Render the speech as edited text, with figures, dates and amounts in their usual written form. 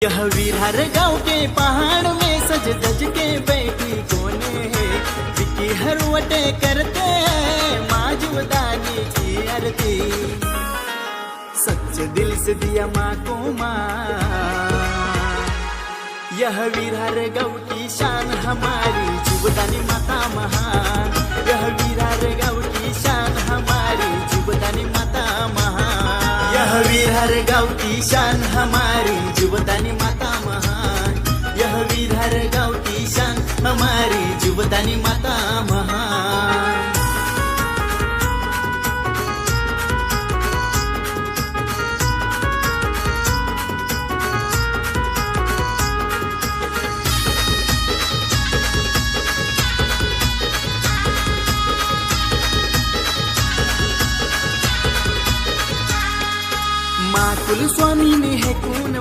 यह विरार गाँव के पहाड़ में सज धज के बैठी कोने है, विकी हरवटे करते हैं माँ जीवदानी की आरती। सच्चे दिल से दिया माँ को माँ, यह विरार गाँव की शान हमारी जीवदानी माता महान। यह विरार गाँव की शान हमारी जीवदानी माता महान। यह विरार गाँव की शान हमारी जीवदानी माता महान। यह विरार गाँव की शान हमारी जीवदानी माता महान। माँ कुल स्वामी ने है कून